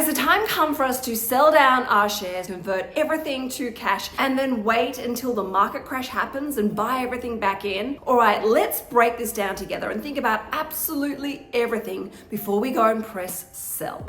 Has the time come for us to sell down our shares, convert everything to cash, and then wait until the market crash happens and buy everything back in? All right, let's break this down together and think about absolutely everything before we go and press sell.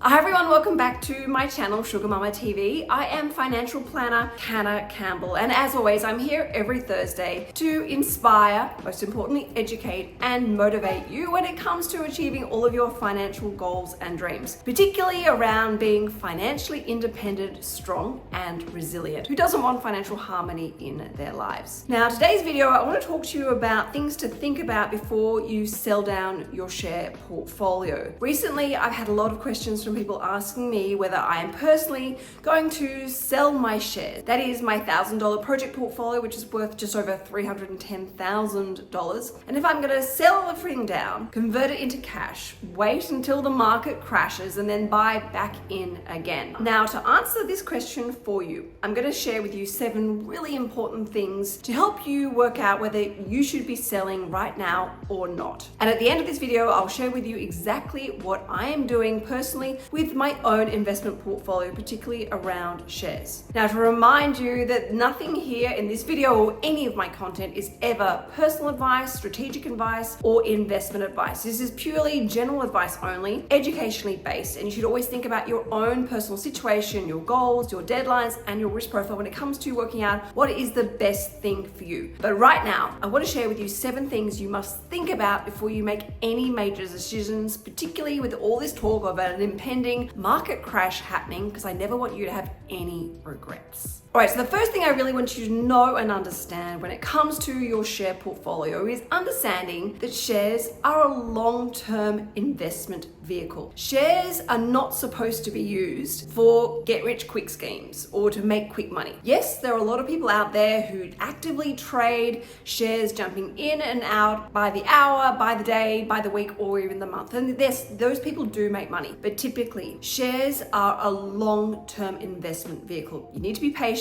Hi everyone, welcome back to my channel, SugarMamma TV. I am financial planner Hannah Campbell, and as always, I'm here every Thursday to inspire, most importantly, educate and motivate you when it comes to achieving all of your financial goals and dreams, particularly around being financially independent, strong, and resilient. Who doesn't want financial harmony in their lives? Now, today's video, I want to talk to you about things to think about before you sell down your share portfolio. Recently, I've had a lot of questions from people asking me whether I am personally going to sell my shares. That is my $1,000 project portfolio, which is worth just over $310,000. And if I'm going to sell everything down, convert it into cash, wait until the market crashes, and then buy back in again. Now, to answer this question for you, I'm going to share with you 7 really important things to help you work out whether you should be selling right now or not. And at the end of this video, I'll share with you exactly what I am doing personally with my own investment portfolio, particularly around shares. Now, to remind you that nothing here in this video or any of my content is ever personal advice, strategic advice, or investment advice. This is purely general advice only, educationally based, and you should always think about your own personal situation, your goals, your deadlines, and your risk profile when it comes to working out what is the best thing for you. But right now, I want to share with you 7 things you must think about before you make any major decisions, particularly with all this talk of an impending market crash happening, because I never want you to have any regrets. All right, so the first thing I really want you to know and understand when it comes to your share portfolio is understanding that shares are a long-term investment vehicle. Shares are not supposed to be used for get-rich-quick schemes or to make quick money. Yes, there are a lot of people out there who actively trade shares, jumping in and out by the hour, by the day, by the week, or even the month. And yes, those people do make money, but typically shares are a long-term investment vehicle. You need to be patient.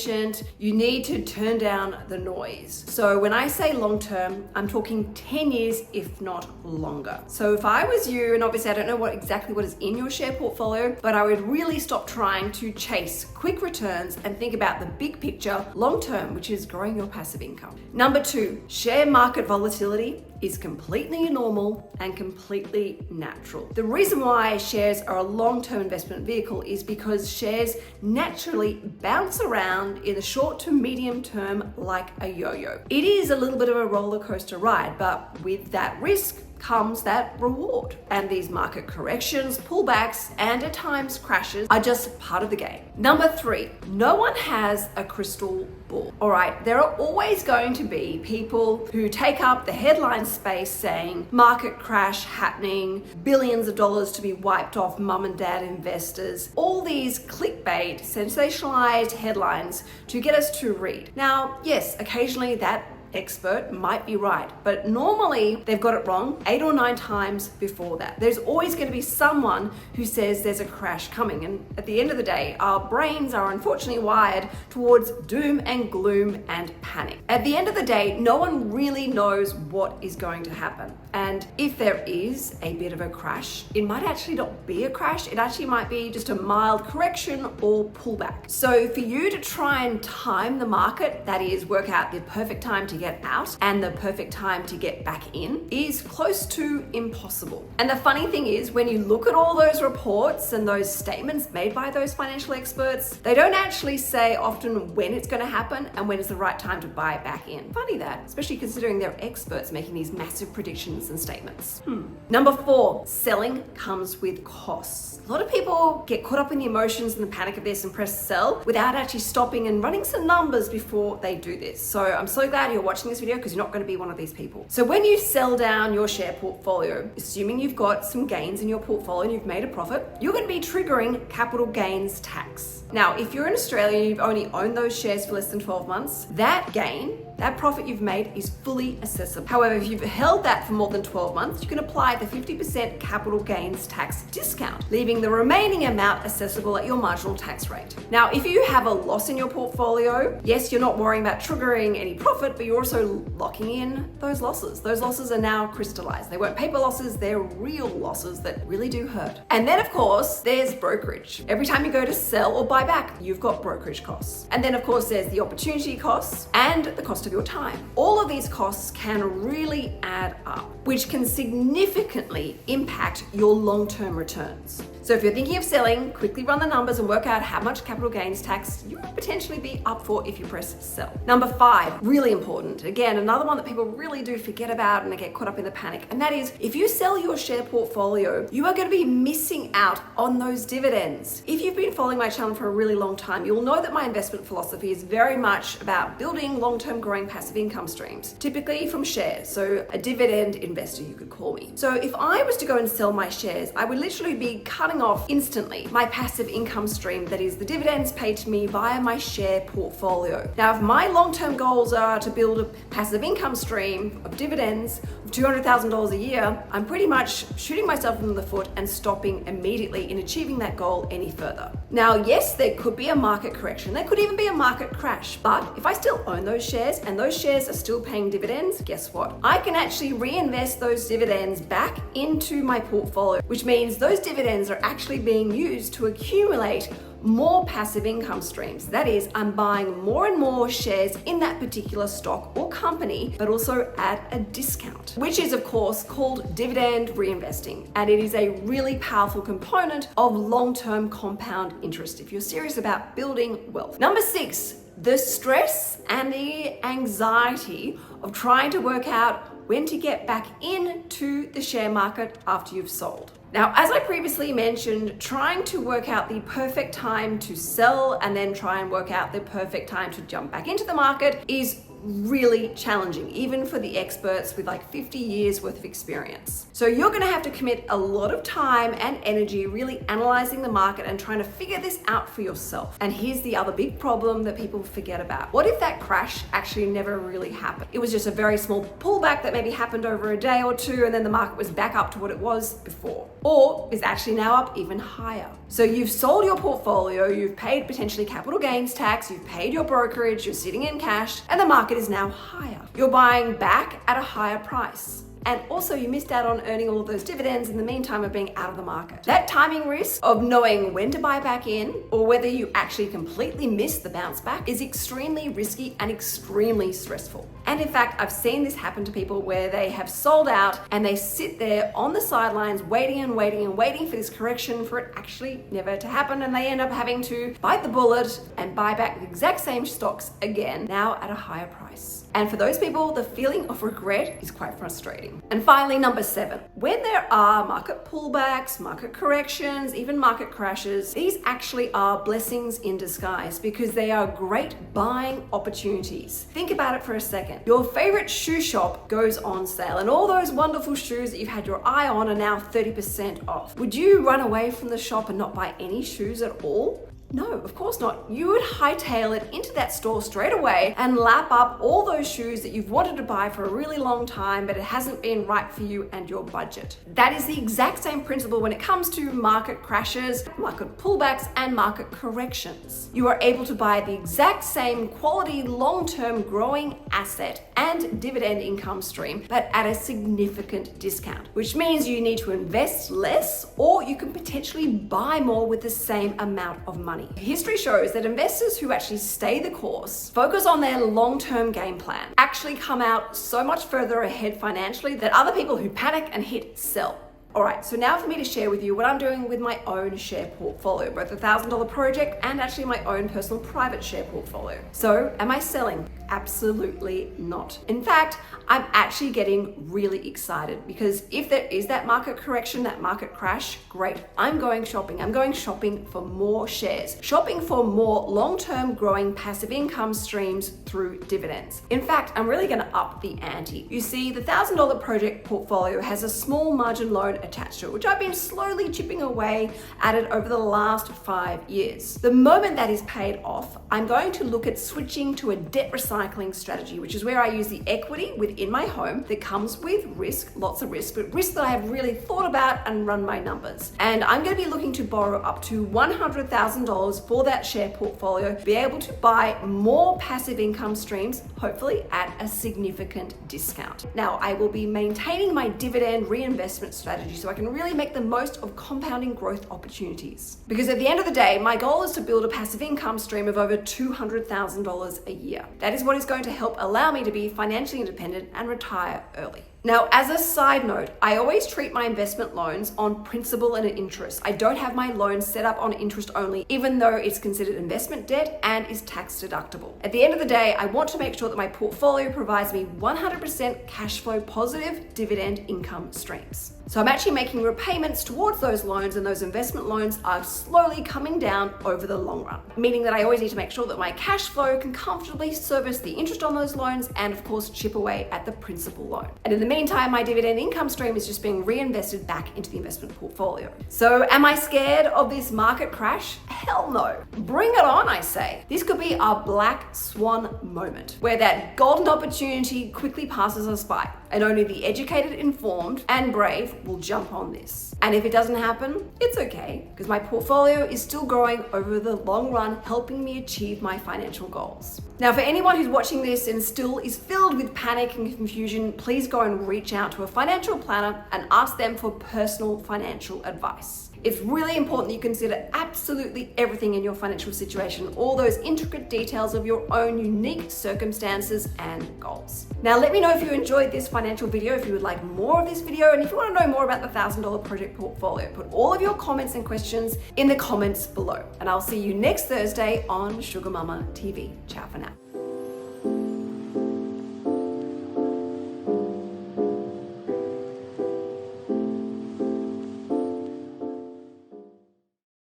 You need to turn down the noise. So when I say long term, I'm talking 10 years, if not longer. So if I was you, and obviously I don't know exactly what is in your share portfolio, but I would really stop trying to chase quick returns and think about the big picture long term, which is growing your passive income. Number 2, share market volatility is completely normal and completely natural. The reason why shares are a long-term investment vehicle is because shares naturally bounce around in the short to medium term like a yo-yo. It is a little bit of a roller coaster ride, but with that risk comes that reward. And these market corrections, pullbacks, and at times crashes are just part of the game. Number 3, no one has a crystal ball. All right, there are always going to be people who take up the headline space saying market crash happening, billions of dollars to be wiped off mum and dad investors, all these clickbait, sensationalized headlines to get us to read. Now, yes, occasionally that expert might be right, but normally they've got it wrong 8 or 9 times before that. There's always going to be someone who says there's a crash coming, and at the end of the day, our brains are unfortunately wired towards doom and gloom and panic. At the end of the day, no one really knows what is going to happen, and if there is a bit of a crash, it might actually not be a crash. It actually might be just a mild correction or pullback. So for you to try and time the market, that is, work out the perfect time to get out and the perfect time to get back in, is close to impossible. And the funny thing is, when you look at all those reports and those statements made by those financial experts, they don't actually say often when it's going to happen and when is the right time to buy back in. Funny that, especially considering they're experts making these massive predictions and statements. Number 4, selling comes with costs. A lot of people get caught up in the emotions and the panic of this and press sell without actually stopping and running some numbers before they do this. So I'm so glad you're watching this video, because you're not going to be one of these people. So when you sell down your share portfolio, assuming you've got some gains in your portfolio and you've made a profit, you're going to be triggering capital gains tax. Now, if you're in Australia and you've only owned those shares for less than 12 months, that gain, that profit you've made is fully assessable. However, if you've held that for more than 12 months, you can apply the 50% capital gains tax discount, leaving the remaining amount assessable at your marginal tax rate. Now, if you have a loss in your portfolio, yes, you're not worrying about triggering any profit, but you're also locking in those losses. Those losses are now crystallized. They weren't paper losses, they're real losses that really do hurt. And then, of course, there's brokerage. Every time you go to sell or buy back, you've got brokerage costs. And then, of course, there's the opportunity costs and the cost of your time. All of these costs can really add up, which can significantly impact your long-term returns. So if you're thinking of selling, quickly run the numbers and work out how much capital gains tax you could potentially be up for if you press sell. Number 5, really important. Again, another one that people really do forget about and they get caught up in the panic. And that is, if you sell your share portfolio, you are going to be missing out on those dividends. If you've been following my channel for a really long time, you'll know that my investment philosophy is very much about building long-term growing passive income streams, typically from shares. So a dividend investor, you could call me. So if I was to go and sell my shares, I would literally be cutting off instantly my passive income stream, that is the dividends paid to me via my share portfolio. Now, if my long-term goals are to build a passive income stream of dividends of $200,000 a year, I'm pretty much shooting myself in the foot and stopping immediately in achieving that goal any further. Now, yes, there could be a market correction. There could even be a market crash. But if I still own those shares and those shares are still paying dividends, guess what? I can actually reinvest those dividends back into my portfolio, which means those dividends are actually being used to accumulate more passive income streams. That is, I'm buying more and more shares in that particular stock or company, but also at a discount, which is of course called dividend reinvesting. And it is a really powerful component of long-term compound interest if you're serious about building wealth. Number 6, the stress and the anxiety of trying to work out when to get back into the share market after you've sold. Now, as I previously mentioned, trying to work out the perfect time to sell and then try and work out the perfect time to jump back into the market is really challenging, even for the experts with like 50 years worth of experience. So you're going to have to commit a lot of time and energy really analyzing the market and trying to figure this out for yourself. And here's the other big problem that people forget about. What if that crash actually never really happened? It was just a very small pullback that maybe happened over a day or two, and then the market was back up to what it was before, or is actually now up even higher. So you've sold your portfolio, you've paid potentially capital gains tax, you've paid your brokerage, you're sitting in cash, and the market is now higher. You're buying back at a higher price. And also you missed out on earning all of those dividends in the meantime of being out of the market. That timing risk of knowing when to buy back in or whether you actually completely miss the bounce back is extremely risky and extremely stressful. And in fact, I've seen this happen to people where they have sold out and they sit there on the sidelines waiting and waiting and waiting for this correction for it actually never to happen, and they end up having to bite the bullet and buy back the exact same stocks again, now at a higher price. And for those people, the feeling of regret is quite frustrating. And finally, number 7, when there are market pullbacks, market corrections, even market crashes, these actually are blessings in disguise because they are great buying opportunities. Think about it for a second. Your favorite shoe shop goes on sale and all those wonderful shoes that you've had your eye on are now 30% off. Would you run away from the shop and not buy any shoes at all? No, of course not. You would hightail it into that store straight away and lap up all those shoes that you've wanted to buy for a really long time, but it hasn't been right for you and your budget. That is the exact same principle when it comes to market crashes, market pullbacks, and market corrections. You are able to buy the exact same quality, long-term growing asset and dividend income stream, but at a significant discount, which means you need to invest less or you can potentially buy more with the same amount of money. History shows that investors who actually stay the course, focus on their long-term game plan, actually come out so much further ahead financially than other people who panic and hit sell. All right, so now for me to share with you what I'm doing with my own share portfolio, both a $1,000 project and actually my own personal private share portfolio. So am I selling? Absolutely not. In fact, I'm actually getting really excited because if there is that market correction, that market crash, great. I'm going shopping. I'm going shopping for more shares, shopping for more long-term growing passive income streams through dividends. In fact, I'm really going to up the ante. You see, the $1,000 project portfolio has a small margin loan attached to it, which I've been slowly chipping away at it over the last 5 years. The moment that is paid off, I'm going to look at switching to a debt recycling strategy, which is where I use the equity within my home that comes with risk, lots of risk, but risk that I have really thought about and run my numbers. And I'm going to be looking to borrow up to $100,000 for that share portfolio, be able to buy more passive income streams, hopefully at a significant discount. Now, I will be maintaining my dividend reinvestment strategy so I can really make the most of compounding growth opportunities. Because at the end of the day, my goal is to build a passive income stream of over $200,000 a year. That is what is going to help allow me to be financially independent and retire early. Now, as a side note, I always treat my investment loans on principal and interest. I don't have my loans set up on interest only, even though it's considered investment debt and is tax deductible. At the end of the day, I want to make sure that my portfolio provides me 100% cash flow positive dividend income streams. So I'm actually making repayments towards those loans, and those investment loans are slowly coming down over the long run, meaning that I always need to make sure that my cash flow can comfortably service the interest on those loans and of course chip away at the principal loan. And in the meantime, my dividend income stream is just being reinvested back into the investment portfolio. So am I scared of this market crash? Hell no. Bring it on, I say. This could be our black swan moment where that golden opportunity quickly passes us by, and only the educated, informed, and brave will jump on this. And if it doesn't happen, it's okay, because my portfolio is still growing over the long run, helping me achieve my financial goals. Now, for anyone who's watching this and still is filled with panic and confusion, please go and reach out to a financial planner and ask them for personal financial advice. It's really important that you consider absolutely everything in your financial situation, all those intricate details of your own unique circumstances and goals. Now, let me know if you enjoyed this financial video, if you would like more of this video, and if you want to know more about the $1,000 project portfolio. Put all of your comments and questions in the comments below. And I'll see you next Thursday on SugarMamma TV. Ciao for now.